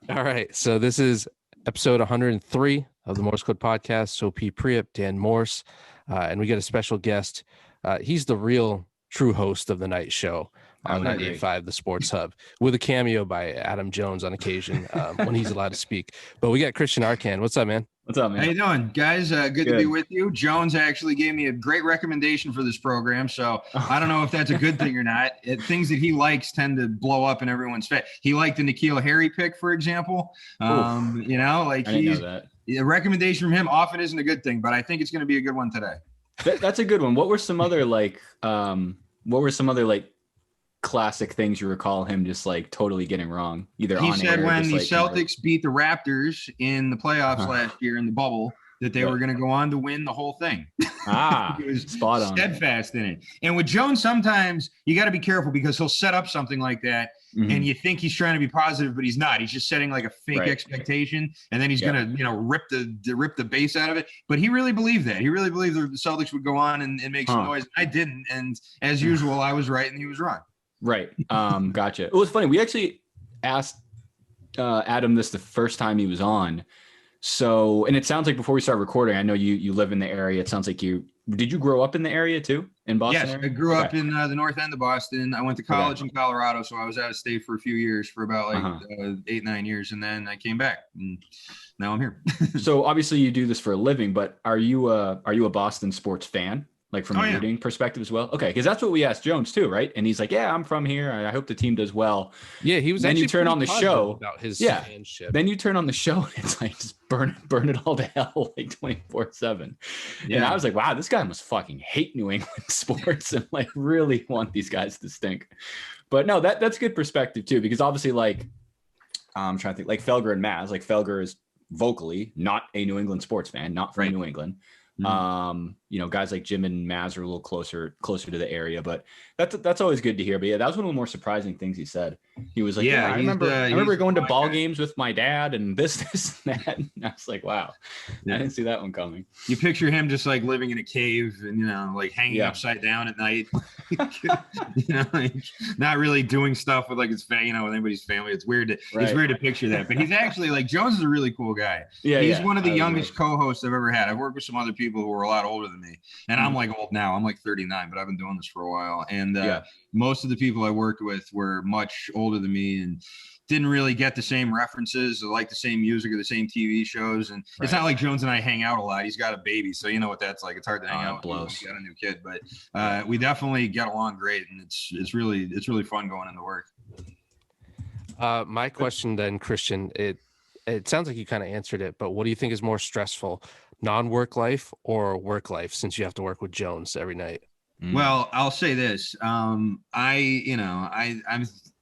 All right. So this is episode 103 of the Morse Code Podcast. So P. Priap, Dan Morse, and we get a special guest. He's the real true host of the night show on 98.5, the Sports Hub, with a cameo by Adam Jones on occasion when he's allowed to speak. But we got Christian Arcand. What's up, man? What's up, man? How you doing, guys? Good to be with you. Jones actually gave me a great recommendation for this program, so I don't know if that's a good thing or not. Things that he likes tend to blow up in everyone's face. He liked the N'Keal Harry pick, for example. A recommendation from him often isn't a good thing, but I think it's going to be a good one today. That's a good one. What were some other classic things you recall him just like totally getting wrong? Either he on said air when the just, Celtics beat the Raptors in the playoffs last year in the bubble that they were going to go on to win the whole thing. He was spot on, steadfast in it. And with Jones, sometimes you got to be careful because he'll set up something like that, and you think he's trying to be positive, but he's not. He's just setting like a fake expectation, and then he's going to rip the base out of it. But he really believed that. He really believed the Celtics would go on and make some noise. I didn't, and as usual, I was right and he was wrong. Right. Gotcha. It was funny. We actually asked Adam this the first time he was on. So, and it sounds like before we start recording, I know you live in the area. It sounds like did you grow up in the area too, in Boston? Yes, area? I grew up in the north end of Boston. I went to college in Colorado, so I was out of state for a few years, for about 8-9 years, and then I came back, and now I'm here. So obviously you do this for a living, but are you a Boston sports fan? Like from a rooting perspective as well? Okay, because that's what we asked Jones too, right? And he's like, yeah, I'm from here. I hope the team does well. Yeah, he was. Then you turn on the show about his fanship. Then you turn on the show and it's like just burn it all to hell like 24/7. Yeah. And I was like, wow, this guy must fucking hate New England sports and like really want these guys to stink. But no, that's good perspective too, because obviously like I'm trying to think like Felger and Maz. Like Felger is vocally not a New England sports fan, not from New England. Guys like Jim and Maz are a little closer to the area, but that's always good to hear. But yeah, that was one of the more surprising things he said. He was like, I remember going to ball games with my dad and this and that. And I was like, wow, I didn't see that one coming. You picture him just like living in a cave and, like hanging upside down at night, not really doing stuff with like his with anybody's family. It's weird to picture that, but he's actually like, Jones is a really cool guy. Yeah. He's one of the youngest co-hosts I've ever had. I've worked with some other people who were a lot older than me, and I'm like old now. I'm like 39, but I've been doing this for a while. And most of the people I worked with were much older than me and didn't really get the same references or like the same music or the same TV shows. And it's not like Jones and I hang out a lot. He's got a baby, so you know what that's like. It's hard to hang out with he's got a new kid, but we definitely get along great, and it's really fun going into work. My question then, Christian, it sounds like you kind of answered it, but what do you think is more stressful, non-work life or work life, since you have to work with Jones every night? Well, I'll say this.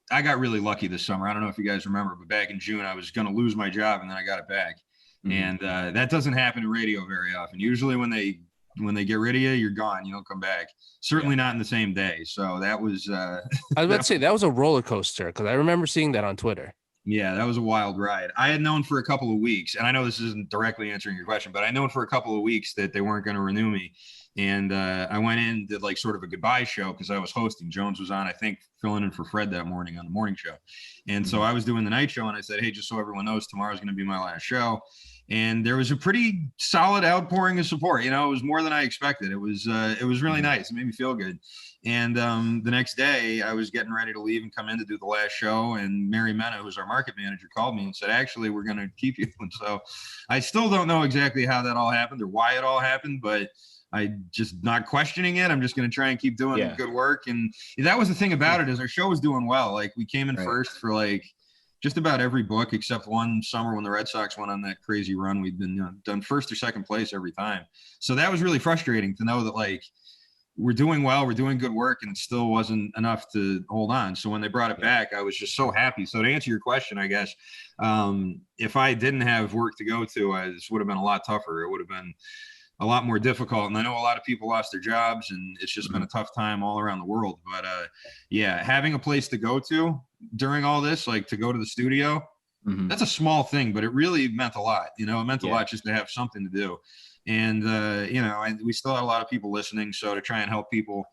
I got really lucky this summer. I don't know if you guys remember, but back in June, I was going to lose my job and then I got it back. And that doesn't happen in radio very often. Usually when they get rid of you, you're gone. You don't come back. Certainly not in the same day. So that was I was about to say that was a roller coaster, because I remember seeing that on Twitter. Yeah, that was a wild ride. I had known for a couple of weeks, and I know this isn't directly answering your question, but I known for a couple of weeks that they weren't going to renew me. And I went in, did like sort of a goodbye show because I was hosting. Jones was on, I think, filling in for Fred that morning on the morning show. And so I was doing the night show, and I said, hey, just so everyone knows, tomorrow's going to be my last show. And there was a pretty solid outpouring of support. It was more than I expected. It was really nice. It made me feel good. And the next day I was getting ready to leave and come in to do the last show. And Mary Mena, who's our market manager, called me and said, actually, we're going to keep you. And so I still don't know exactly how that all happened or why it all happened, but I just not questioning it. I'm just going to try and keep doing good work. And that was the thing about it, is our show was doing well. Like we came in first for like just about every book except one summer when the Red Sox went on that crazy run. We'd been done first or second place every time. So that was really frustrating to know that like we're doing well, we're doing good work, and it still wasn't enough to hold on. So when they brought it back, I was just so happy. So to answer your question, I guess, if I didn't have work to go to, this would have been a lot tougher. It would have been a lot more difficult. And I know a lot of people lost their jobs, and it's just been a tough time all around the world. But having a place to go to during all this, like to go to the studio, that's a small thing, but it really meant a lot. It meant a lot just to have something to do. And, and we still had a lot of people listening. So to try and help people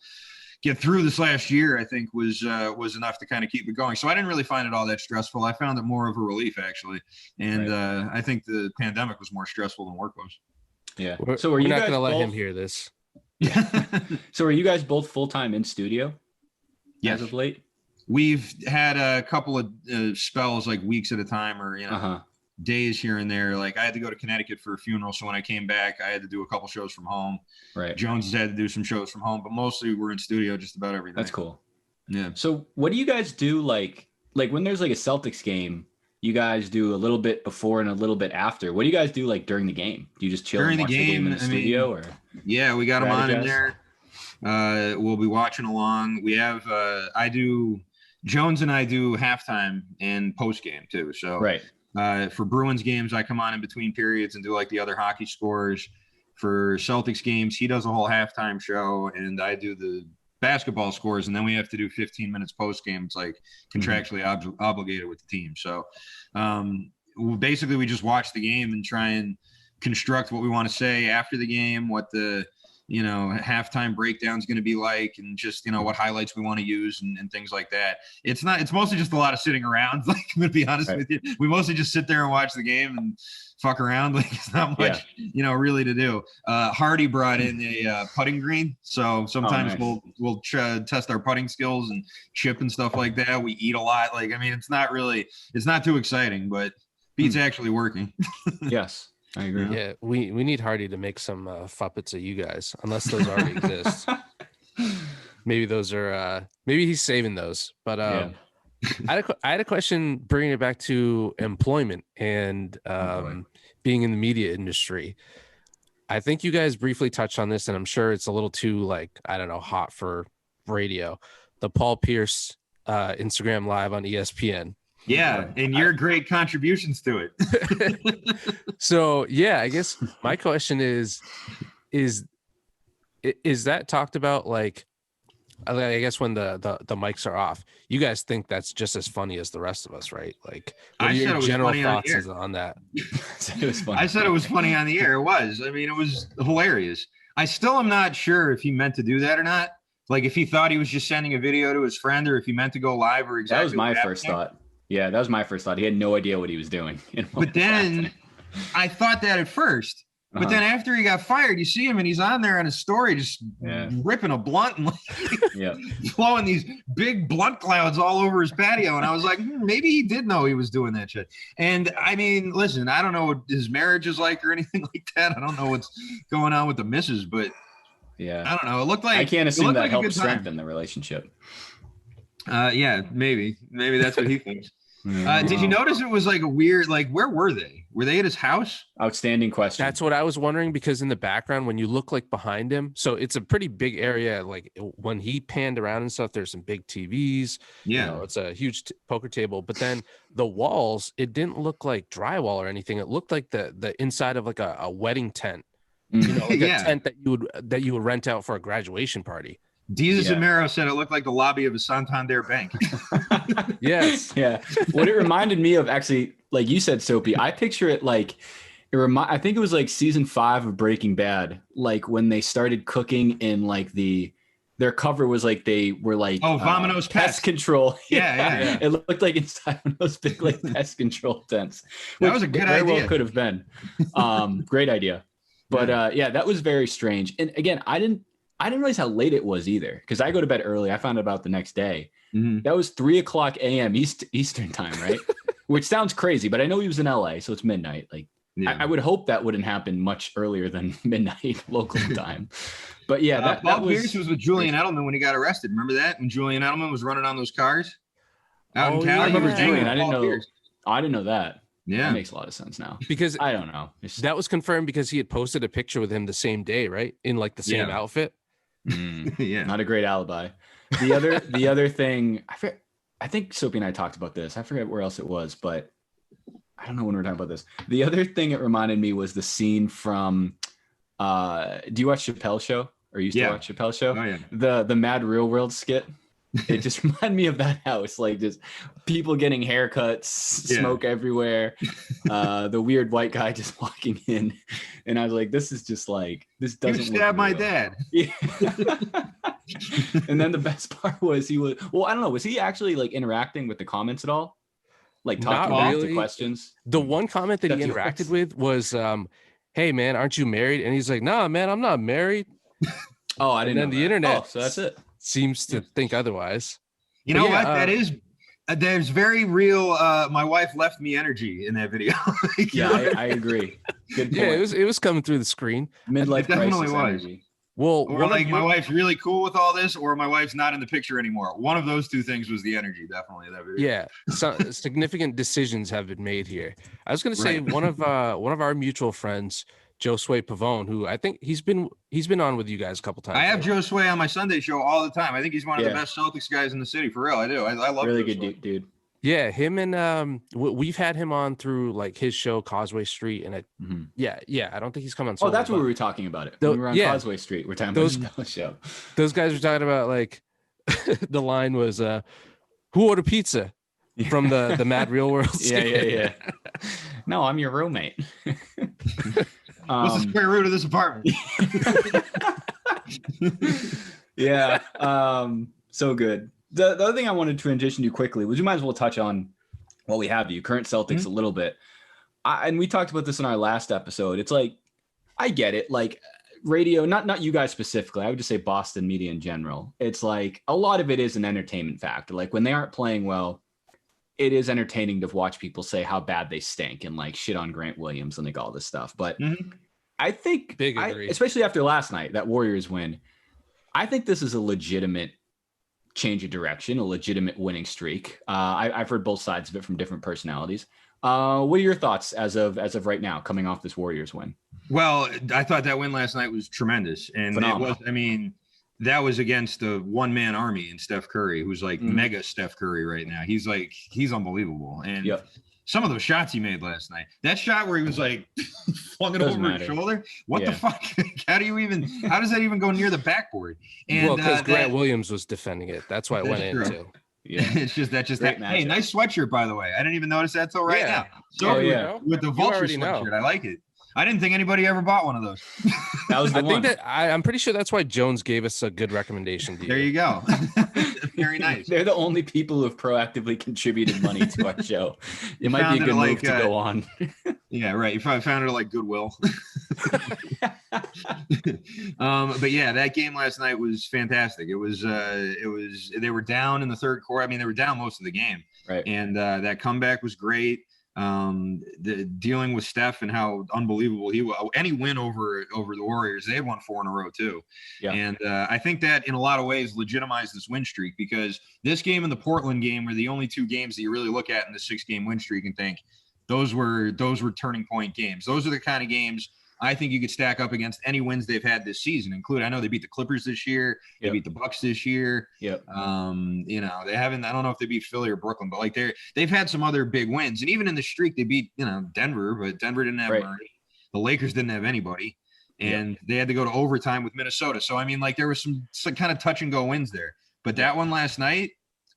get through this last year, I think was enough to kind of keep it going. So I didn't really find it all that stressful. I found it more of a relief actually. And I think the pandemic was more stressful than work was. Yeah. So we're not going to let him hear this. So are you guys both full-time in studio? Yes. As of late? We've had a couple of spells, like weeks at a time, or days here and there. Like I had to go to Connecticut for a funeral, so when I came back, I had to do a couple shows from home. Right. Jones has had to do some shows from home, but mostly we're in studio just about everything. That's cool. Yeah. So what do you guys do? Like when there's like a Celtics game, you guys do a little bit before and a little bit after. What do you guys do like during the game? Do you just chill during and watch the game in the studio, or? Yeah, we got them on in there. We'll be watching along. We have Jones and I do halftime and post game too. So for Bruins games, I come on in between periods and do like the other hockey scores. For Celtics games, he does a whole halftime show, and I do the basketball scores, and then we have to do 15 minutes post game. It's like contractually obligated with the team. So basically we just watch the game and try and construct what we want to say after the game, what the halftime breakdown is going to be like, and just what highlights we want to use and things like that. It's mostly just a lot of sitting around. Like, I'm gonna be honest with you, we mostly just sit there and watch the game and fuck around. Like, it's not much really to do. Hardy brought in a putting green, so sometimes we'll test our putting skills and chip and stuff like that. We eat a lot. Like, I mean, it's not too exciting, but beats actually working. Yes, I agree. Yeah, we need Hardy to make some Fuppets of you guys, unless those already exist. Maybe those are maybe he's saving those. But I had a question, bringing it back to employment and being in the media industry. I think you guys briefly touched on this, and I'm sure it's a little too hot for radio. The Paul Pierce Instagram Live on ESPN. Yeah, and your great contributions to it. So yeah, I guess my question is that talked about, like, I guess when the mics are off, you guys think that's just as funny as the rest of us, right? Like, what are your general thoughts on that? I said it was funny on the air. It was. I mean, it was hilarious. I still am not sure if he meant to do that or not. Like, if he thought he was just sending a video to his friend, or if he meant to go live, or exactly. That was my first thought. Yeah, that was my first thought. He had no idea what he was doing. But then I thought that at first. But then after he got fired, you see him and he's on there on his story just ripping a blunt and blowing these big blunt clouds all over his patio. And I was like, maybe he did know he was doing that shit. And I mean, listen, I don't know what his marriage is like or anything like that. I don't know what's going on with the missus, but I don't know. It looked like, I can't assume that helped strengthen the relationship. Maybe that's what he thinks. Did you notice it was like a weird, like, where were they? Were they at his house? Outstanding question. That's what I was wondering, because in the background, when you look like behind him, so it's a pretty big area. Like when he panned around and stuff, there's some big TVs. Yeah. It's a huge poker table, but then the walls, it didn't look like drywall or anything. It looked like the inside of like a wedding tent, like a tent that you would rent out for a graduation party. Jesus Amaro said it looked like the lobby of a Santander bank. Yes. Yeah. What it reminded me of, actually, like you said, Soapy, I picture it like I think it was like season 5 of Breaking Bad, like when they started cooking in like their cover was like they were like Vamonos pest control. Yeah. It looked like inside of those big like pest control tents. That was a good idea. Well, could have been. Great idea. But that was very strange. And again, I didn't realize how late it was either, because I go to bed early. I found out about the next day. That was 3:00 a.m. Eastern time, right? Which sounds crazy, but I know he was in LA, so it's midnight. Like, I would hope that wouldn't happen much earlier than midnight local time. But yeah, Paul Pierce was with Julian Edelman when he got arrested. Remember that, when Julian Edelman was running on those cars out in Cali? I remember Julian. I didn't know that. Yeah, that makes a lot of sense now. Because I don't know. That was confirmed because he had posted a picture with him the same day, right? In like the same outfit. Not a great alibi. The other thing, I think Soapy and I talked about this. I forget where else it was, but I don't know when we were talking about this. The other thing it reminded me was the scene from do you watch Chappelle's Show, or used to watch Chappelle's Show? Oh, yeah. The Mad Real World skit. It just reminded me of that house, like just people getting haircuts, smoke everywhere, the weird white guy just walking in, and I was like, this is just like, this doesn't. You stabbed my dad. Yeah. And then the best part was I don't know, was he actually like interacting with the comments at all? Like talking back to questions? The one comment that he interacted with was, hey man, aren't you married? And he's like, nah, man, I'm not married. Oh, I didn't know. And then the internet so that's it. Seems to think otherwise. You know what? That is there's very real my wife left me energy in that video. I agree. Good point. Yeah, it was coming through the screen. Midlife crisis energy. Well, or like my wife's really cool with all this, or my wife's not in the picture anymore. One of those two things was the energy, definitely. That video. Yeah, some significant decisions have been made here. I was going to say one of our mutual friends, Josue Pavone, who I think he's been on with you guys a couple times. I have Josue on my Sunday show all the time. I think he's one of the best Celtics guys in the city, for real. I do. I love really Josue. Good dude. Yeah, him and we've had him on through like his show Causeway Street, and I don't think he's come on. Oh, that's what we were talking about it. When we were on Causeway Street, we're talking about the show. Those guys were talking about like the line was, "Who ordered pizza?" from the Mad Real World. Yeah. No, I'm your roommate. What's the square root of this apartment? Yeah. So good. The other thing I wanted to transition to quickly was we might as well touch on while we have you, current Celtics a little bit. And we talked about this in our last episode. It's like, I get it. Like radio, not you guys specifically. I would just say Boston media in general. It's like a lot of it is an entertainment factor. Like when they aren't playing well, it is entertaining to watch people say how bad they stink and like shit on Grant Williams and like all this stuff. But I think, especially after last night, that Warriors win, I think this is a legitimate change of direction, a legitimate winning streak. I've heard both sides of it from different personalities. What are your thoughts as of right now, coming off this Warriors win? Well, I thought that win last night was tremendous, and phenomenal. That was against a one-man army in Steph Curry, who's like mega Steph Curry right now. He's unbelievable. And some of those shots he made last night, that shot where he was like flung it over his shoulder. What the fuck? How does that even go near the backboard? And because Grant Williams was defending it. That's why it went into. Yeah, it's just that. Hey, nice sweatshirt, by the way. I didn't even notice that till right now. So with the Vulture sweatshirt, I like it. I didn't think anybody ever bought one of those. That was the one. I'm pretty sure that's why Jones gave us a good recommendation to you. There you go. Very nice. They're the only people who have proactively contributed money to our show. It might be a good move to go on. Yeah, right. You probably found it at like Goodwill. But yeah, that game last night was fantastic. It was they were down in the third quarter. I mean, they were down most of the game. Right. And that comeback was great. The dealing with Steph and how unbelievable he was. Any win over the Warriors, they had won 4 in a row too. Yeah. And I think that in a lot of ways legitimized this win streak, because this game and the Portland game were the only 2 games that you really look at in the 6-game win streak and think those were turning point games. Those are the kind of games I think you could stack up against any wins they've had this season, including, I know they beat the Clippers this year. They beat the Bucks this year. Yep. They haven't, I don't know if they beat Philly or Brooklyn, but like they've had some other big wins. And even in the streak, they beat, Denver, but Denver didn't have Murray. The Lakers didn't have anybody. And they had to go to overtime with Minnesota. So, I mean, like there was some kind of touch and go wins there. But that one last night,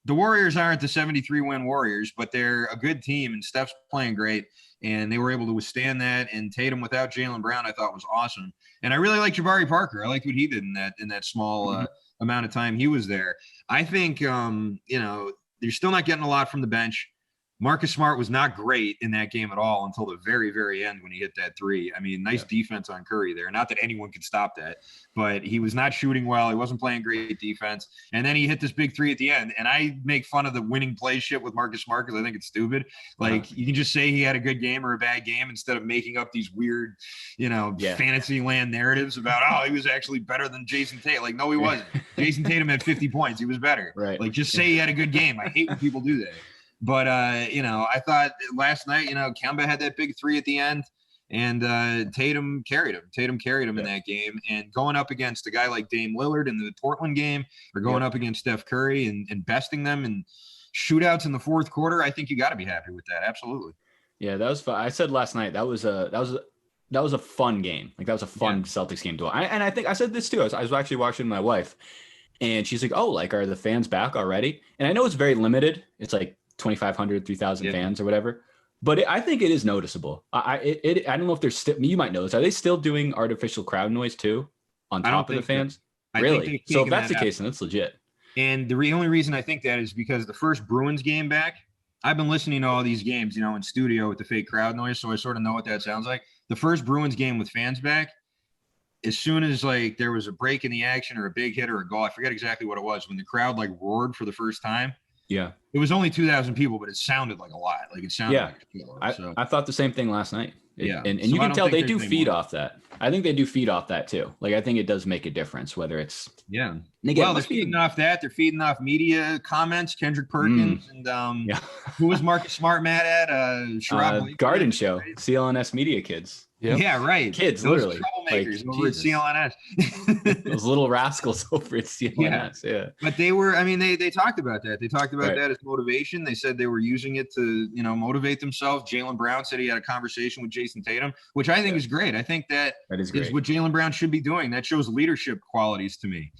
the Warriors aren't the 73-win Warriors, but they're a good team, and Steph's playing great. And they were able to withstand that. And Tatum without Jaylen Brown, I thought was awesome. And I really like Jabari Parker. I liked what he did in that small amount of time he was there. I think, you're still not getting a lot from the bench. Marcus Smart was not great in that game at all until the very, very end when he hit that 3. I mean, nice defense on Curry there. Not that anyone could stop that, but he was not shooting well. He wasn't playing great defense. And then he hit this big 3 at the end. And I make fun of the winning play shit with Marcus Smart because I think it's stupid. Like, you can just say he had a good game or a bad game instead of making up these weird, fantasy land narratives about, he was actually better than Jayson Tatum. Like, no, he wasn't. Jayson Tatum had 50 points. He was better. Right. Like, just say he had a good game. I hate when people do that. But, I thought last night, Kemba had that big 3 at the end, and Tatum carried him. In that game. And going up against a guy like Dame Lillard in the Portland game, or going up against Steph Curry and besting them in shootouts in the fourth quarter, I think you got to be happy with that. Absolutely. Yeah, that was fun. I said last night that was a fun game. Like, that was a fun Celtics game to watch. And I think I said this too. I was actually watching with my wife, and she's like, "Oh, like, are the fans back already?" And I know it's very limited. It's like 2,500, 3,000 fans or whatever. But I think it is noticeable. I don't know if they're still, you might know this. Are they still doing artificial crowd noise too on top of the fans? Really? So if that's the case, then that's legit. And the only reason I think that is because the first Bruins game back, I've been listening to all these games, in studio with the fake crowd noise, so I sort of know what that sounds like. The first Bruins game with fans back, as soon as like there was a break in the action or a big hit or a goal, I forget exactly what it was, when the crowd like roared for the first time. Yeah. It was only 2,000 people, but it sounded like a lot. Like it sounded like a show, I thought the same thing last night. And so you can tell they do feed off that. I think they do feed off that too. Like I think it does make a difference whether it's they're feeding off that. They're feeding off media comments, Kendrick Perkins, and who was Marcus Smart mad at? Garden Show, CLNS Media Kids. Yep. Yeah, right. Kids, those literally. Troublemakers over at CLNS. Those little rascals over at CLNS. Yeah. But they talked about that. They talked about that as motivation. They said they were using it to, motivate themselves. Jaylen Brown said he had a conversation with Jayson Tatum, which I think is great. I think that is what Jaylen Brown should be doing. That shows leadership qualities to me.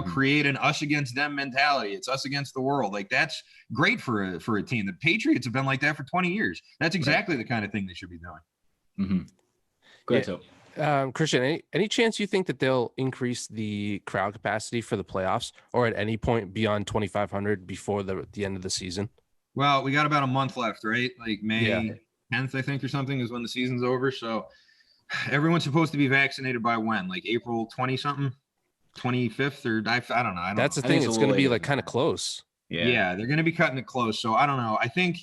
Create an us against them mentality. It's us against the world. Like that's great for a team. The Patriots have been like that for 20 years. That's exactly the kind of thing they should be doing. Mm-hmm. Great. Christian, any chance you think that they'll increase the crowd capacity for the playoffs or at any point beyond 2,500 before the end of the season? Well, we got about a month left, right? Like May 10th, I think, or something is when the season's over. So everyone's supposed to be vaccinated by when? Like April 20 something, 25th, or I don't know. That's the thing. It's going to be like kind of close. Yeah, they're going to be cutting it close. So I don't know. I think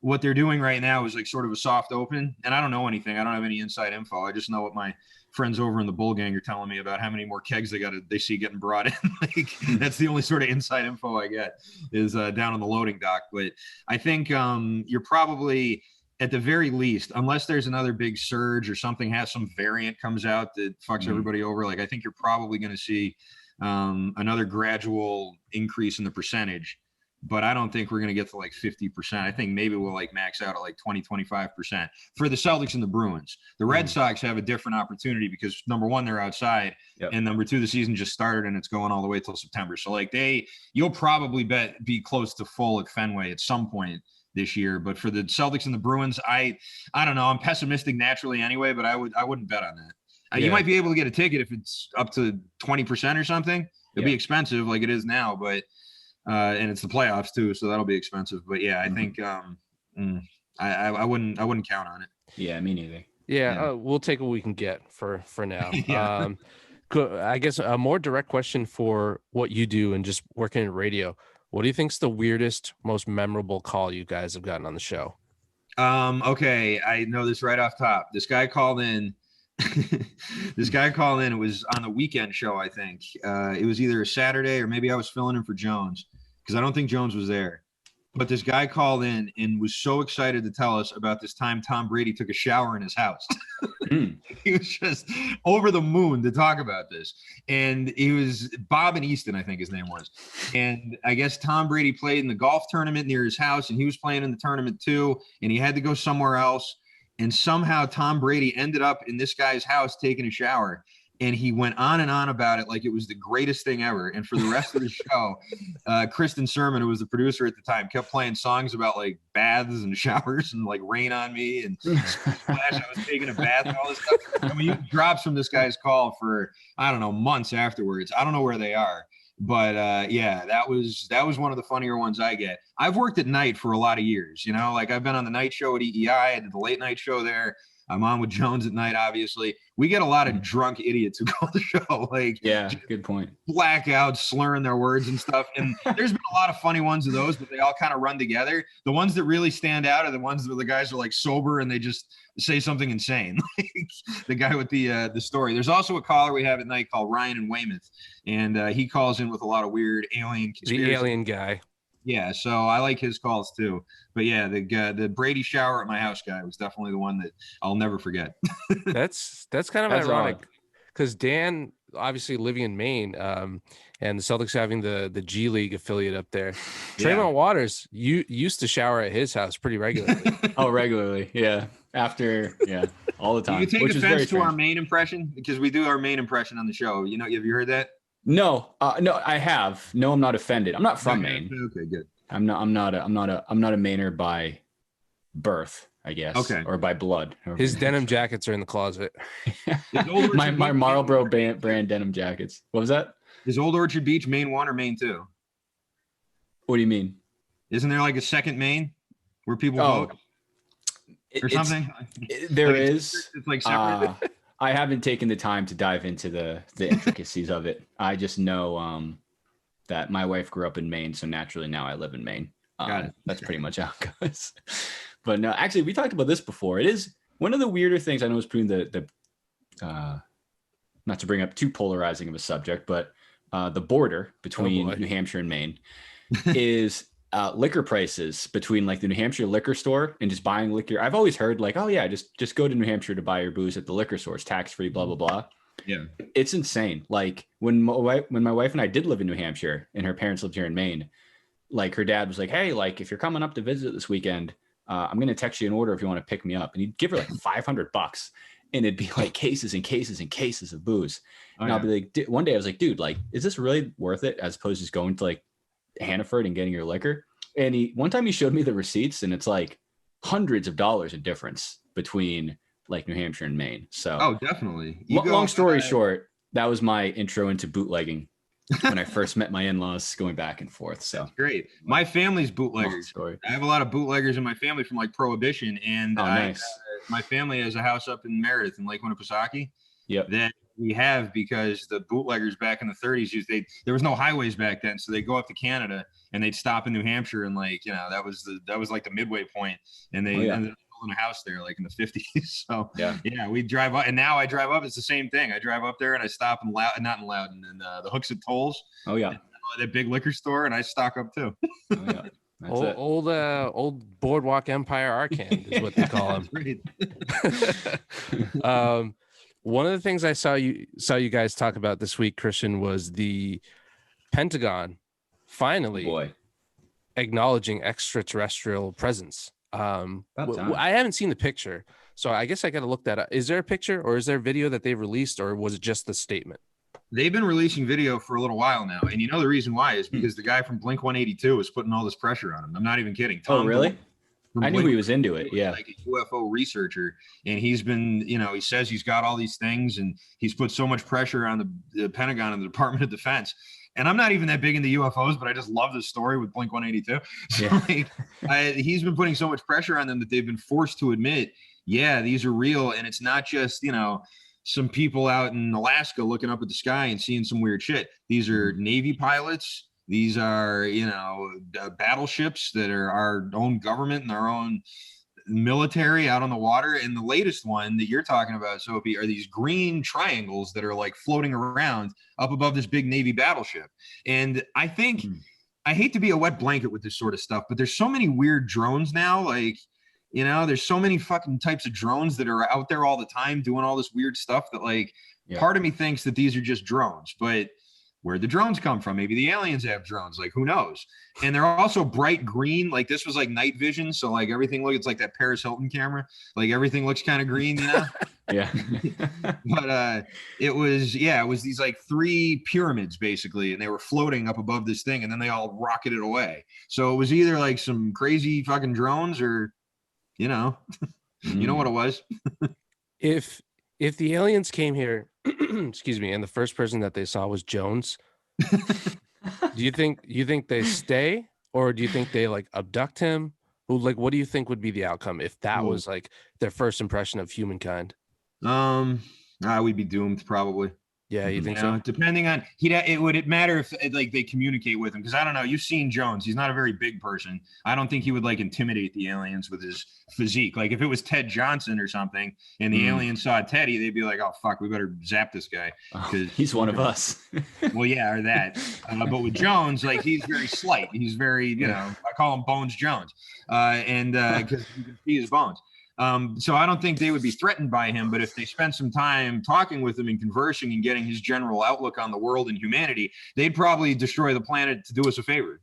what they're doing right now is like sort of a soft open, and I don't know anything. I don't have any inside info. I just know what my friends over in the Bull Gang are telling me about how many more kegs they see getting brought in. Like that's the only sort of inside info I get is down on the loading dock. But I think you're probably at the very least, unless there's another big surge or something some variant comes out that fucks everybody over. Like I think you're probably going to see another gradual increase in the percentage. But I don't think we're going to get to like 50%. I think maybe we'll like max out at like 20-25% for the Celtics and the Bruins. The Red Sox have a different opportunity because number one, they're outside, and number two, the season just started and it's going all the way till September. So like you'll probably be close to full at Fenway at some point this year. But for the Celtics and the Bruins, I don't know. I'm pessimistic naturally anyway, but I wouldn't bet on that. You might be able to get a ticket if it's up to 20% or something. It'll be expensive like it is now, but and it's the playoffs too, so that'll be expensive. But yeah, I think I wouldn't count on it. Yeah, me neither. Yeah. We'll take what we can get for now. I guess a more direct question for what you do and just working in radio. What do you think's the weirdest, most memorable call you guys have gotten on the show? Okay, I know this right off top. This guy called in. It was on the weekend show, I think. It was either a Saturday or maybe I was filling in for Jones because I don't think Jones was there. But this guy called in and was so excited to tell us about this time Tom Brady took a shower in his house. He was just over the moon to talk about this. And he was Bob and Easton, I think his name was. And I guess Tom Brady played in the golf tournament near his house, and he was playing in the tournament too. And he had to go somewhere else. And somehow Tom Brady ended up in this guy's house taking a shower. And he went on and on about it like it was the greatest thing ever. And for the rest of the show, Kristen Sermon, who was the producer at the time, kept playing songs about like baths and showers and like Rain on Me and Splash. I was taking a bath and all this stuff. I mean, you drops from this guy's call for, I don't know, months afterwards. I don't know where they are. But that was one of the funnier ones I get. I've worked at night for a lot of years, like I've been on the night show at EEI. I did the late night show there. I'm on with Jones at night, obviously. We get a lot of drunk idiots who call the show. Like, yeah, good point. Blackout, slurring their words and stuff. And there's been a lot of funny ones of those, but they all kind of run together. The ones that really stand out are the ones where the guys are like sober and they just say something insane. Like the guy with the story. There's also a caller we have at night called Ryan in Weymouth, and he calls in with a lot of weird alien conspiracy. The alien guy. Yeah, so I like his calls too. But yeah, the Brady shower at my house guy was definitely the one that I'll never forget. That's kind of ironic because Dan, obviously living in Maine, and the Celtics having the G League affiliate up there. Draymond Waters, you used to shower at his house pretty regularly. Regularly, yeah. All the time. You take offense to our Maine impression because we do our Maine impression on the show. Have you heard that? No, I have. No, I'm not offended. I'm not from Maine. Okay, good. I'm not a Mainer by birth, I guess. Okay. Or by blood. His denim jackets are in the closet. my Marlboro brand denim jackets. What was that? Is Old Orchard Beach Main 1 or Main 2? What do you mean? Isn't there like a second Main where people vote or something? There like is. It's like separate. I haven't taken the time to dive into the intricacies of it. I just know that my wife grew up in Maine, so naturally now I live in Maine. Got it. That's pretty much how it goes. But no, actually, we talked about this before. It is one of the weirder things I know is between the not to bring up too polarizing of a subject, but the border between New Hampshire and Maine is liquor prices between like the New Hampshire liquor store and just buying liquor. I've always heard like, oh yeah, just go to New Hampshire to buy your booze at the liquor store. It's tax-free, blah, blah, blah. Yeah. It's insane. Like when my wife and I did live in New Hampshire and her parents lived here in Maine, like her dad was like, hey, like if you're coming up to visit this weekend, I'm going to text you an order if you want to pick me up. And he'd give her like $500 and it'd be like cases and cases and cases of booze. And I'll be like, one day I was like, dude, like, is this really worth it? As opposed to just going to like Hannaford and getting your liquor. And one time he showed me the receipts and it's like hundreds of dollars of difference between like New Hampshire and Maine. So definitely. Long story short, that was my intro into bootlegging when I first met my in-laws going back and forth. So that's great. My family's bootleggers. I have a lot of bootleggers in my family from like Prohibition, and nice. My family has a house up in Meredith in Lake Winnipesaukee. Yep. That we have because the bootleggers back in the 30s there was no highways back then, so they go up to Canada and they'd stop in New Hampshire, and like that was like the midway point, and they ended up building a house there like in the 50s. So we drive up, and now I drive up. It's the same thing. I drive up there and I stop in not in Loudon, and the Hooks and Tolls. Oh yeah, that big liquor store, and I stock up too. Oh yeah. Old Boardwalk Empire Arcand is what they call him. One of the things I saw you guys talk about this week, Christian, was the Pentagon finally acknowledging extraterrestrial presence. I haven't seen the picture, so I guess I got to look that up. Is there a picture or is there a video that they've released, or was it just the statement? They've been releasing video for a little while now, and you know the reason why is because the guy from Blink 182 was putting all this pressure on him. I'm not even kidding. Tom really? I knew he was into it. Yeah. Like a UFO researcher. And he's been, he says he's got all these things, and he's put so much pressure on the Pentagon and the Department of Defense. And I'm not even that big into UFOs, but I just love this story with Blink 182. So he's been putting so much pressure on them that they've been forced to admit, yeah, these are real. And it's not just, some people out in Alaska looking up at the sky and seeing some weird shit. These are Navy pilots. These are, battleships that are our own government and our own military out on the water. And the latest one that you're talking about, Sophie, are these green triangles that are like floating around up above this big Navy battleship. And I think, I hate to be a wet blanket with this sort of stuff, but there's so many weird drones now. Like, there's so many fucking types of drones that are out there all the time doing all this weird stuff that part of me thinks that these are just drones, but where'd the drones come from? Maybe the aliens have drones, like who knows? And they're also bright green. Like this was like night vision. So like everything it's like that Paris Hilton camera. Like everything looks kind of green, Yeah. But it was these like 3 pyramids basically, and they were floating up above this thing, and then they all rocketed away. So it was either like some crazy fucking drones or you know what it was. If the aliens came here, excuse me, and the first person that they saw was Jones, do you think they stay, or do you think they like abduct him? What do you think would be the outcome if that was like their first impression of humankind? We'd be doomed probably. Yeah, you think so? Depending on it would matter if like they communicate with him, because I don't know. You've seen Jones; he's not a very big person. I don't think he would like intimidate the aliens with his physique. Like if it was Ted Johnson or something, and the aliens saw Teddy, they'd be like, "Oh fuck, we better zap this guy because he's one of us." Well, yeah, or that. But with Jones, like he's very slight. He's very, I call him Bones Jones, and because you can see his bones. So I don't think they would be threatened by him, but if they spent some time talking with him and conversing and getting his general outlook on the world and humanity, they'd probably destroy the planet to do us a favor.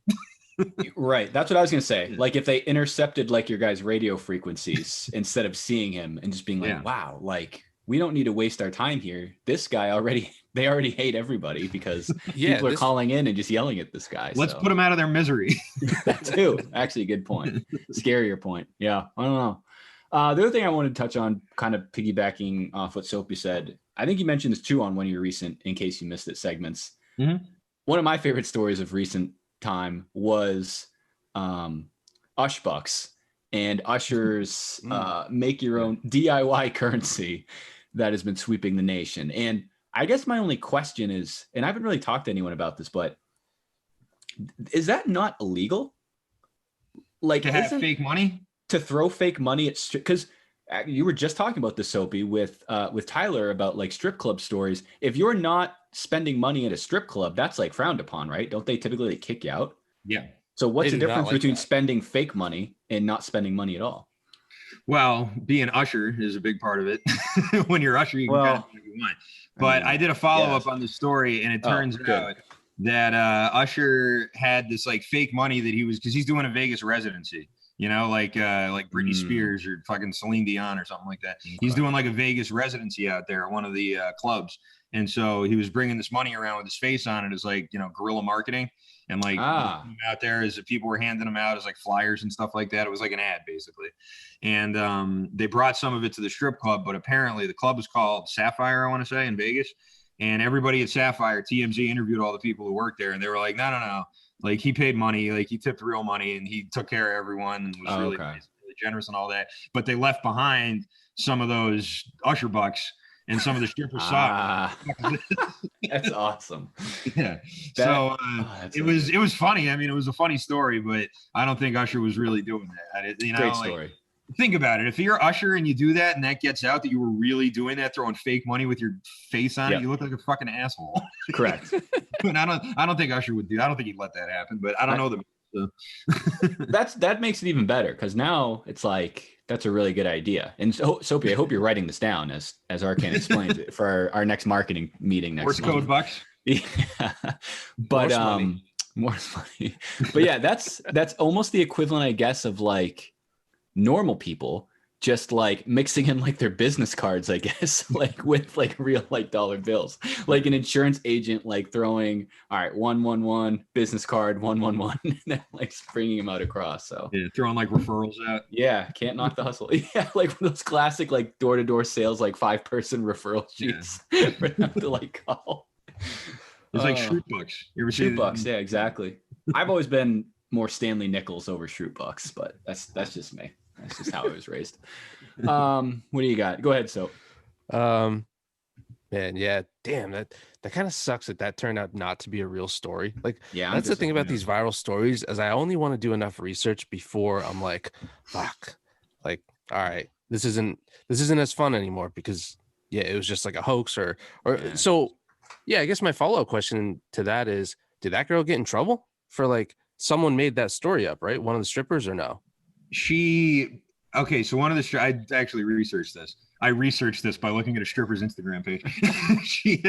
Right. That's what I was going to say. Like if they intercepted like your guys' radio frequencies instead of seeing him and just being like, wow, like we don't need to waste our time here. This guy they already hate everybody because people are calling in and just yelling at this guy. Let's put them out of their misery. That too. Actually, a good point. Scarier point. Yeah. I don't know. The other thing I wanted to touch on, kind of piggybacking off what Sophie said, I think you mentioned this too on one of your recent, in case you missed it, segments. one of my favorite stories of recent time was Ush Bucks and Usher's make your own DIY currency that has been sweeping the nation. And I guess my only question is, and I haven't really talked to anyone about this, but is that not illegal? Like, to have fake money? To throw fake money at, because you were just talking about this, Soapy, with Tyler about like strip club stories. If you're not spending money at a strip club, that's like frowned upon, right? Don't they typically like, kick you out? Yeah. So what's the difference between that. spending fake money and not spending money at all? Well, being Usher is a big part of it. When you're Usher, you can kind of do what you want. But I did a follow-up on the story, and it turns out that Usher had this like fake money that he was, because he's doing a Vegas residency, you know, like Britney Spears or fucking Celine Dion or something like that. He's doing like a Vegas residency out there at one of the clubs. And so he was bringing this money around with his face on it as like, you know, guerrilla marketing. And like out there as people were handing them out as like flyers and stuff like that. It was like an ad basically. And they brought some of it to the strip club, but apparently the club was called Sapphire, I want to say, in Vegas. And everybody at Sapphire, TMZ interviewed all the people who worked there, and they were like, no. Like, he paid money, like he tipped real money, and he took care of everyone and was really nice, really generous and all that. But they left behind some of those Usher bucks, and some of the strippers saw it. That's awesome. Yeah. It was funny. I mean, it was a funny story, but I don't think Usher was really doing that. You know, great story. Think about it. If you're Usher and you do that and that gets out that you were really doing that, throwing fake money with your face on it, you look like a fucking asshole. Correct. But I don't think Usher would do. I don't think he'd let that happen. But I don't know them. So. That makes it even better, because now it's like that's a really good idea. And so, Soapy, I hope you're writing this down as Arcand explains it for our next marketing meeting next month. Code bucks. Yeah. But more money. But yeah, that's almost the equivalent, I guess, of like normal people just like mixing in like their business cards, I guess, like with like real like dollar bills, like an insurance agent like throwing, all right, 111 business card 111 and then like bringing them out across. So yeah, throwing like referrals out. Yeah, can't knock the hustle. Yeah, like those classic like door-to-door sales, like 5-person referral sheets for them to like call. It's like Shroot Bucks. You ever see Shroot Bucks? Yeah, exactly. I've always been more Stanley Nichols over Shroot Bucks, but that's just me. That's just how I was raised. What do you got? Go ahead, Soap. Man, yeah, damn, that kind of sucks that turned out not to be a real story. Like, yeah, that's the thing about these viral stories, is I only want to do enough research before I'm like, fuck, like, all right, this isn't as fun anymore, because yeah, it was just like a hoax or so. Yeah, I guess my follow-up question to that is, did that girl get in trouble for like someone made that story up, right? One of the strippers, or no? So one of the I actually researched this. I researched this by looking at a stripper's Instagram page. she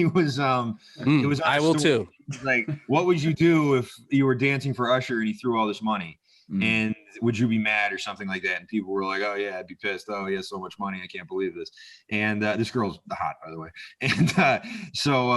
was it was I will too. Like, what would you do if you were dancing for Usher and he threw all this money? And would you be mad or something like that? And people were like, oh yeah, I'd be pissed. Oh, he has so much money, I can't believe this. And this girl's hot, by the way. And so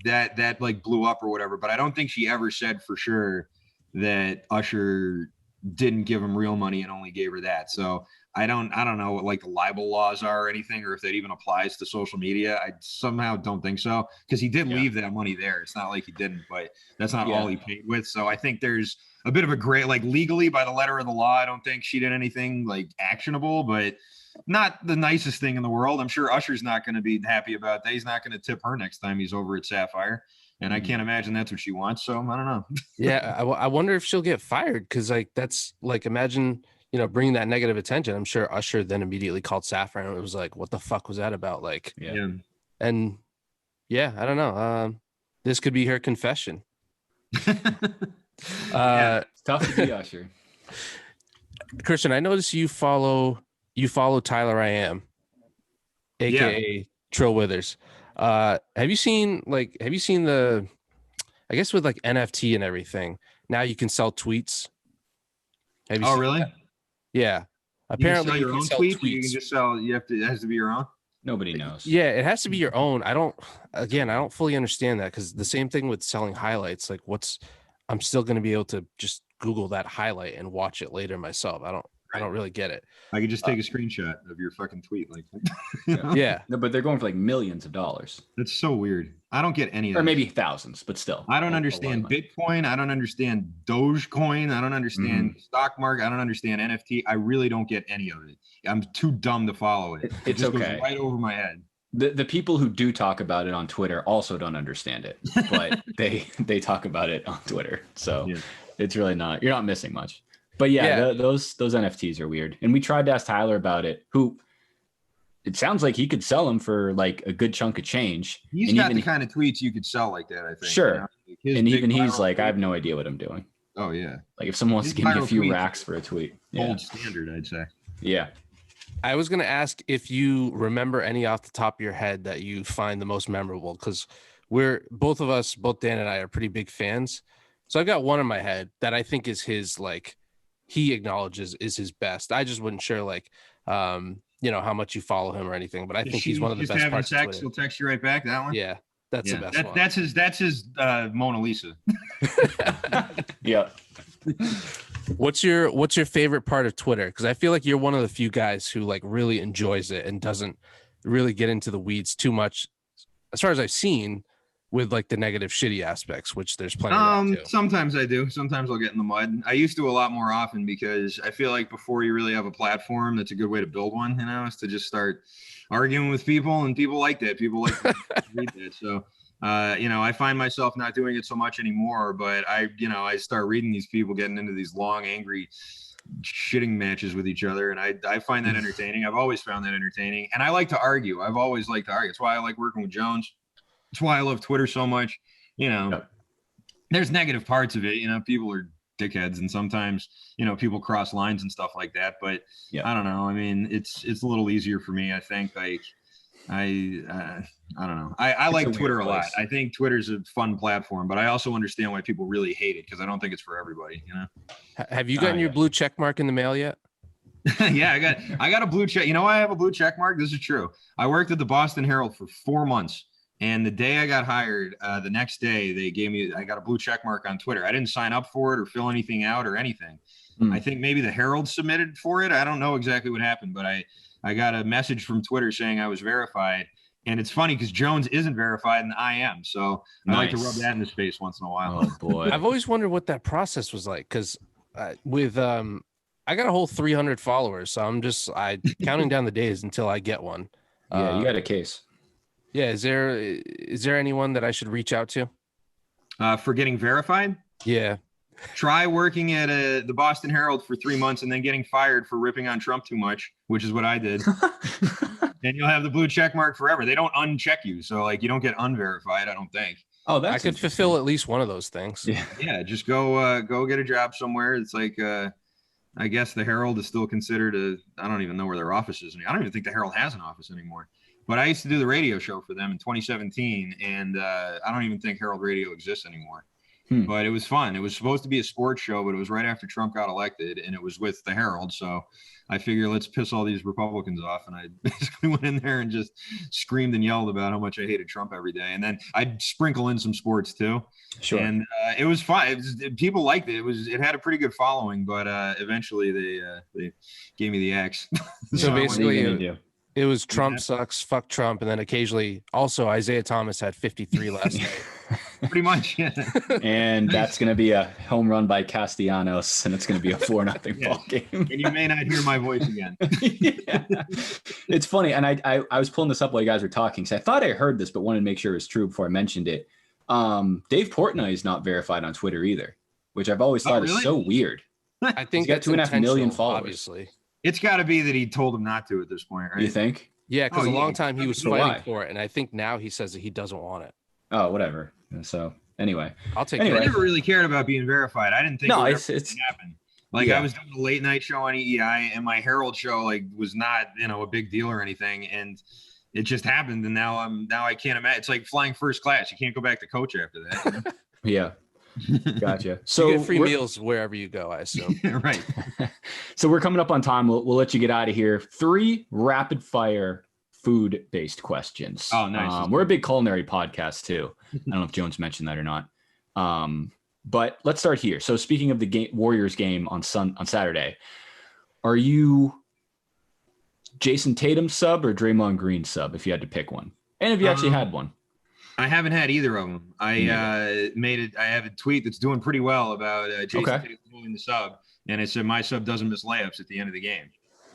that like blew up or whatever. But I don't think she ever said for sure that Usher didn't give him real money and only gave her that. So I don't know what like the libel laws are or anything, or if that even applies to social media. I somehow don't think so, because he did leave that money there. It's not like he didn't, but that's not all he paid with. So I think there's a bit of a gray, like legally by the letter of the law, I don't think she did anything like actionable, but not the nicest thing in the world. I'm sure Usher's not going to be happy about that. He's not going to tip her next time he's over at Sapphire. And I can't imagine that's what she wants. So I don't know. Yeah. I wonder if she'll get fired. Cause like, that's like, imagine, you know, bringing that negative attention. I'm sure Usher then immediately called Sapphire and it was like, what the fuck was that about? Like, and yeah, I don't know. This could be her confession. It's tough to be Usher. Christian, I noticed you follow Tyler I Am, aka Trill Withers. Have you seen the, I guess with like NFT and everything, now you can sell tweets. Have you seen really? That? Yeah. Apparently you can sell your own tweets. You can just sell, it has to be your own. Nobody knows. Yeah, it has to be your own. I don't fully understand that, because the same thing with selling highlights. Like I'm still going to be able to just Google that highlight and watch it later myself. I don't really get it. I could just take a screenshot of your fucking tweet. Like, you know? Yeah. No, but they're going for like millions of dollars. That's so weird. I don't get any of Or this. maybe thousands, but still. I don't understand Bitcoin. I don't understand Dogecoin. I don't understand stock market. I don't understand NFT. I really don't get any of it. I'm too dumb to follow it. It's just okay. goes right over my head. The people who do talk about it on Twitter also don't understand it, but they talk about it on Twitter. So it's really not, you're not missing much. But those NFTs are weird. And we tried to ask Tyler about it, who it sounds like he could sell them for like a good chunk of change. He's got the kind of tweets you could sell like that, I think. Sure. You know? And even he's like, I have no idea what I'm doing. Oh, yeah. Like if someone wants to give me a few racks for a tweet. Gold standard, I'd say. Yeah. I was going to ask if you remember any off the top of your head that you find the most memorable, because both Dan and I are pretty big fans. So I've got one in my head that I think is his, like, he acknowledges is his best. I just wouldn't share like, how much you follow him or anything, but I think he's one of the best parts of Twitter. He'll text you right back. That one. Yeah, that's the best one. That's his Mona Lisa. Yeah. What's your favorite part of Twitter? Because I feel like you're one of the few guys who like really enjoys it and doesn't really get into the weeds too much, as far as I've seen, with like the negative shitty aspects, which there's plenty of that too. Sometimes I do. Sometimes I'll get in the mud. I used to a lot more often because I feel like before you really have a platform, that's a good way to build one, is to just start arguing with people, and people like that. People like to read that. So I find myself not doing it so much anymore, but I start reading these people getting into these long, angry shitting matches with each other. And I find that entertaining. I've always found that entertaining. And I like to argue. I've always liked to argue. That's why I like working with Jones. That's why I love Twitter so much. There's negative parts of it. People are dickheads, and sometimes, people cross lines and stuff like that. But I don't know. I mean, it's a little easier for me. I think like, I don't know. I like Twitter a lot. I think Twitter's a fun platform, but I also understand why people really hate it, because I don't think it's for everybody. Have you gotten your blue check mark in the mail yet? Yeah, I got a blue check. I have a blue check mark. This is true. I worked at the Boston Herald for 4 months, and the day I got hired, the next day I got a blue check mark on Twitter. I didn't sign up for it or fill anything out or anything. I think maybe the Herald submitted for it. I don't know exactly what happened, but I got a message from Twitter saying I was verified. And it's funny because Jones isn't verified and I am. So I like to rub that in his face once in a while. Oh, boy. I've always wondered what that process was like, because I got a whole 300 followers. So I'm counting down the days until I get one. Yeah, you got a case. Yeah. Is there anyone that I should reach out to? For getting verified? Yeah. Try working at the Boston Herald for 3 months and then getting fired for ripping on Trump too much, which is what I did. And you'll have the blue check mark forever. They don't uncheck you. So like you don't get unverified, I don't think. Oh, I could fulfill at least one of those things. Yeah, just go get a job somewhere. It's like I guess the Herald is still considered I don't even know where their office is. I don't even think the Herald has an office anymore. But I used to do the radio show for them in 2017, and I don't even think Herald Radio exists anymore. But it was fun. It was supposed to be a sports show, but it was right after Trump got elected, and it was with the Herald. So I figure let's piss all these Republicans off. And I basically went in there and just screamed and yelled about how much I hated Trump every day. And then I'd sprinkle in some sports too. Sure. And it was fun. People liked it. It had a pretty good following, but eventually they gave me the axe. So basically it was Trump sucks, fuck Trump, and then occasionally also Isaiah Thomas had 53 last night. Pretty much, yeah. And that's going to be a home run by Castellanos, and it's going to be a 4-0 ball game. And you may not hear my voice again. It's funny, and I was pulling this up while you guys were talking, so I thought I heard this, but wanted to make sure it was true before I mentioned it. Dave Portnoy is not verified on Twitter either, which I've always thought is so weird. I think he's got 2.5 million followers. Obviously. It's got to be that he told him not to at this point, right? You think? Yeah, because a long time he was fighting for it, and I think now he says that he doesn't want it. Oh, whatever. So anyway, I'll take it. I never really cared about being verified. I didn't think it would happen. Like I was doing a late night show on EEI, and my Herald show was not a big deal or anything, and it just happened. And now I can't imagine. It's like flying first class. You can't go back to coach after that. Yeah. Gotcha. So you get free meals wherever you go, I assume. Right. So we're coming up on time. We'll let you get out of here. 3 rapid fire food-based questions. Oh, nice. We're a big culinary podcast too. I don't know if Jones mentioned that or not. But let's start here. So speaking of the Warriors game on Saturday, Are you Jayson Tatum sub or Draymond Green sub if you had to pick one? And if you actually had one. I haven't had either of them. I have a tweet that's doing pretty well about Jayson Tatum holding the sub, and it said my sub doesn't miss layups at the end of the game.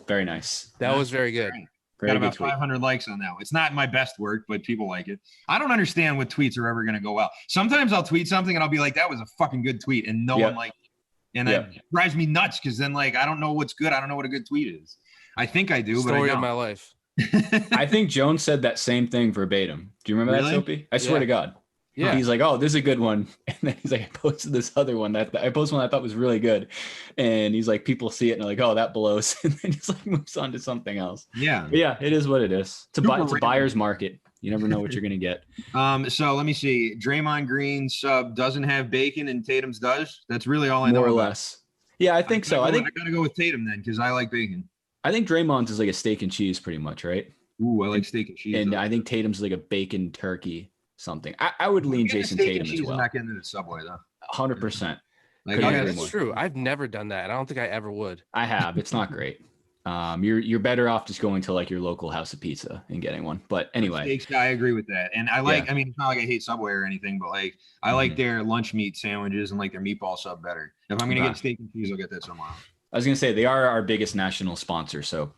Very nice. That was very good. Got about 500 likes on that one. It's not my best work, but people like it. I don't understand what tweets are ever going to go well. Sometimes I'll tweet something and I'll be like, that was a fucking good tweet, and no one liked it. And that drives me nuts because then like I don't know what's good. I don't know what a good tweet is. I think I do, but I don't. Story of my life. I think Jones said that same thing verbatim. Do you remember that, Soapy? I swear to God. Yeah. He's like, oh, this is a good one. And then he's like, I posted this other one that I posted one I thought was really good. And he's like, people see it and they're like, oh, that blows. And then he's like moves on to something else. Yeah. But yeah, it is what it is. It's a buyer's market. You never know what you're going to get. So let me see. Draymond Green sub doesn't have bacon and Tatum's does. That's really all I know. More or less. Yeah, I think so. I got to go with Tatum then because I like bacon. I think Draymond's is like a steak and cheese pretty much, right? Ooh, I like steak and cheese. And I think Tatum's like a bacon turkey something. I would lean Jayson Tatum as well. I'm not getting into the Subway though. 100%. That's true. I've never done that. I don't think I ever would. I have. It's not great. You're better off just going to like your local house of pizza and getting one. But anyway, steaks, I agree with that. And I like. I mean, it's not like I hate Subway or anything, but like I like their lunch meat sandwiches and like their meatball sub better. If I'm gonna get steak and cheese, I'll get that somewhere else. I was gonna say they are our biggest national sponsor, so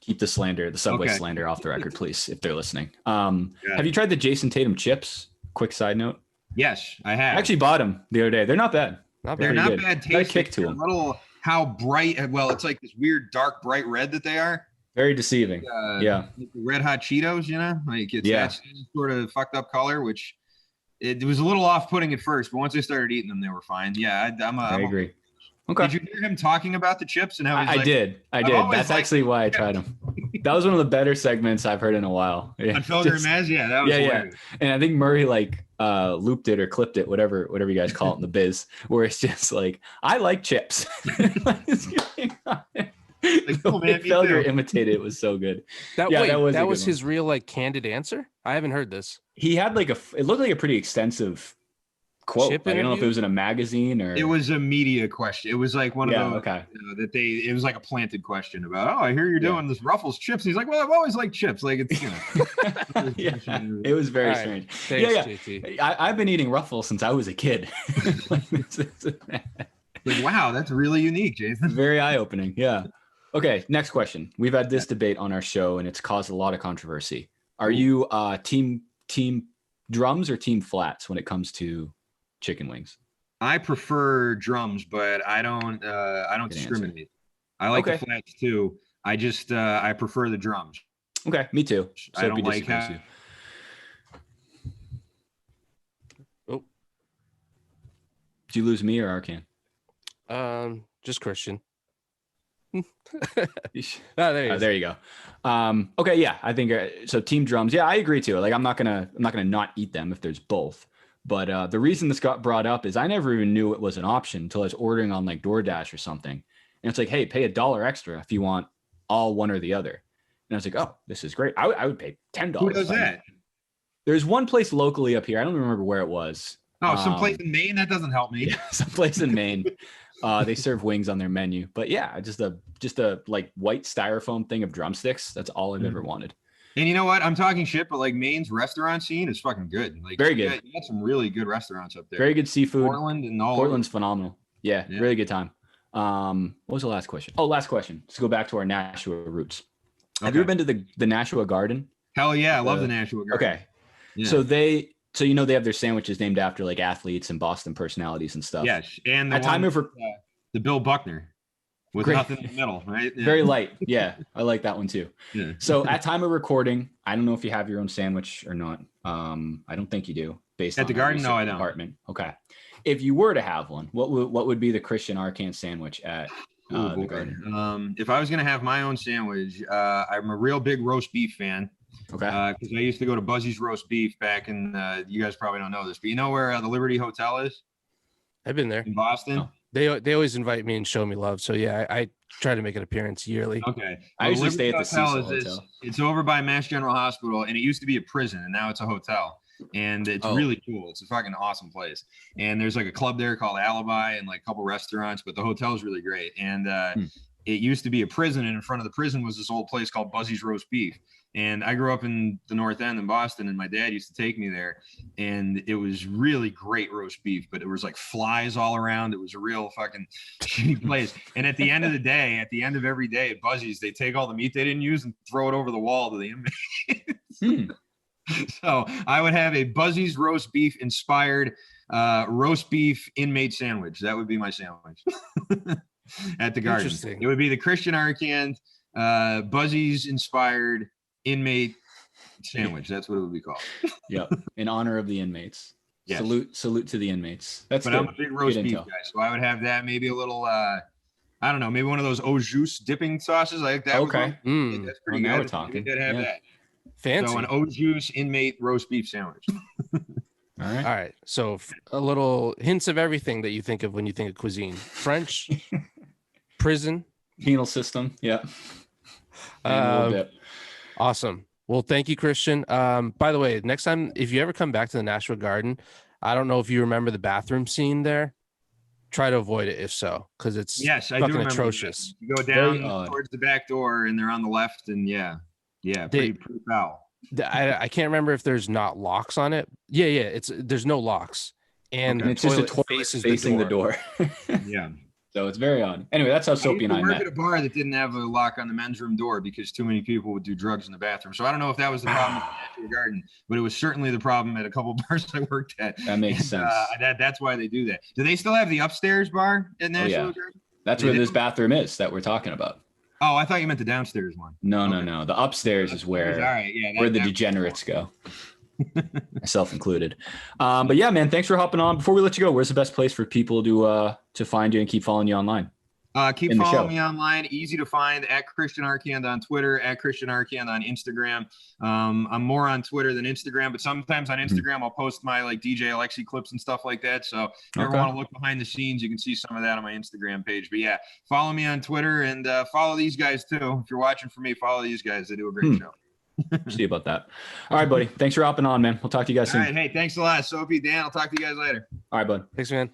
keep the Subway slander off the record, please, if they're listening. Have you tried the Jayson Tatum chips? Quick side note. Yes, I have. I actually bought them the other day. They're not bad. They're not bad. Got a kick to them. How bright? Well, it's like this weird dark bright red that they are. Very deceiving. Like the Red Hot Cheetos, you know, like it's that sort of fucked up color, which it was a little off-putting at first, but once I started eating them, they were fine. Yeah, I agree. Okay. Did you hear him talking about the chips and how he's I did. That's actually why I tried them. That was one of the better segments I've heard in a while. On Pilgrim As, that was hilarious. And I think Murray looped it or clipped it, whatever you guys call it in the biz, where it's just like, I like chips. Felger imitated it was so good. That was his real like candid answer. I haven't heard this. He had like it looked like a pretty extensive quote. Like, I don't know if it was in a magazine or it was a media question. It was like one of those it was like a planted question about, oh, I hear you're doing this Ruffles chips. And he's like, well, I've always liked chips. Like it's it was very strange. Thanks, JT. I've been eating Ruffles since I was a kid. Like, wow, that's really unique, Jason. Very eye-opening. Yeah. Okay, next question. We've had this debate on our show and it's caused a lot of controversy. Are you team drums or team flats when it comes to chicken wings? I prefer drums, but I don't discriminate. I like the flats too. I just I prefer the drums. Okay, me too. So I don't like how. Oh, did you lose me or Arcand? Just Christian. There you go. Okay, yeah, I think so. Team drums, yeah, I agree too. Like, I'm not gonna not eat them if there's both. But the reason this got brought up is I never even knew it was an option until I was ordering on like DoorDash or something. And it's like, hey, pay $1 extra if you want all one or the other. And I was like, oh, this is great. I would pay $10. Who does that? There's one place locally up here. I don't remember where it was. Oh, someplace in Maine? That doesn't help me. Yeah, someplace in Maine. They serve wings on their menu. But yeah, just a like white styrofoam thing of drumsticks. That's all I've ever wanted. And you know what? I'm talking shit, but like Maine's restaurant scene is fucking good. Like very good. You got some really good restaurants up there. Very good seafood. Portland's phenomenal. Yeah, really good time. What was the last question? Oh, last question. Let's go back to our Nashua roots. Have you ever been to the Nashua Garden? Hell yeah, I love the Nashua Garden. Okay. Yeah. So they have their sandwiches named after like athletes and Boston personalities and stuff. Yes, and the Bill Buckner. With nothing in the middle, right? Yeah. Very light. Yeah, I like that one too. Yeah. So at time of recording, I don't know if you have your own sandwich or not. I don't think you do. Based at on the Garden, no, I don't. Apartment. Okay. If you were to have one, what would be the Christian Arcand sandwich at the Garden? If I was gonna have my own sandwich, I'm a real big roast beef fan. Okay. Because I used to go to Buzzy's Roast Beef back in. You guys probably don't know this, but you know where the Liberty Hotel is? I've been there in Boston. Oh. They always invite me and show me love. So yeah, I try to make an appearance yearly. Okay. I usually stay at the Cecil Hotel. It's over by Mass General Hospital, and it used to be a prison, and now it's a hotel. And it's really cool. It's a fucking awesome place. And there's like a club there called Alibi and like a couple restaurants, but the hotel is really great. And it used to be a prison, and in front of the prison was this old place called Buzzy's Roast Beef. And I grew up in the North End in Boston, and my dad used to take me there, and it was really great roast beef, but it was like flies all around. It was a real fucking shitty place. And at the end of the day, at the end of every day at Buzzy's, they take all the meat they didn't use and throw it over the wall to the inmates. So I would have a Buzzy's roast beef inspired roast beef inmate sandwich. That would be my sandwich at the Garden. It would be the Christian Arcand Buzzy's inspired inmate sandwich. That's what it would be called. Yep, in honor of the inmates. Yes. Salute to the inmates. That's but good. I'm a big roast beef guy, so I would have that. Maybe a little I don't know, maybe one of those au jus dipping sauces. I think that okay. That's pretty good. Now we're talking. Maybe have that. Fancy. So an au jus inmate roast beef sandwich. All right. So a little hints of everything that you think of when you think of cuisine. French, prison, penal system. Yeah. Awesome. Well, thank you, Christian. By the way, next time, if you ever come back to the Nashua Garden, I don't know if you remember the bathroom scene there. Try to avoid it if so, because it's fucking atrocious. You go down towards the back door and they're on the left, and pretty foul. I can't remember if there's not locks on it. Yeah, there's no locks, and it's just a toilet facing the door. Yeah. So it's very odd. Anyway, that's how Soapy and I met. I worked at a bar that didn't have a lock on the men's room door because too many people would do drugs in the bathroom. So I don't know if that was the problem at the Garden, but it was certainly the problem at a couple of bars I worked at. That makes sense. That's why they do that. Do they still have the upstairs bar at Nashua Garden? That's where this bathroom is that we're talking about. Oh, I thought you meant the downstairs one. No. The upstairs is where the degenerates go. Myself included. But yeah, man, thanks for hopping on. Before we let you go, where's the best place for people to find you and keep following you online? Keep following me online. Easy to find at Christian Arcand on Twitter, at Christian Arcand on Instagram. I'm more on Twitter than Instagram, but sometimes on Instagram I'll post my like DJ Alexi clips and stuff like that. So if you ever want to look behind the scenes, you can see some of that on my Instagram page. But yeah, follow me on Twitter and follow these guys too. If you're watching for me, follow these guys. They do a great show. See about that. All right, buddy. Thanks for hopping on, man. We'll talk to you guys soon. All right. Hey, thanks a lot, Soapy. Dan, I'll talk to you guys later. All right, bud. Thanks, man.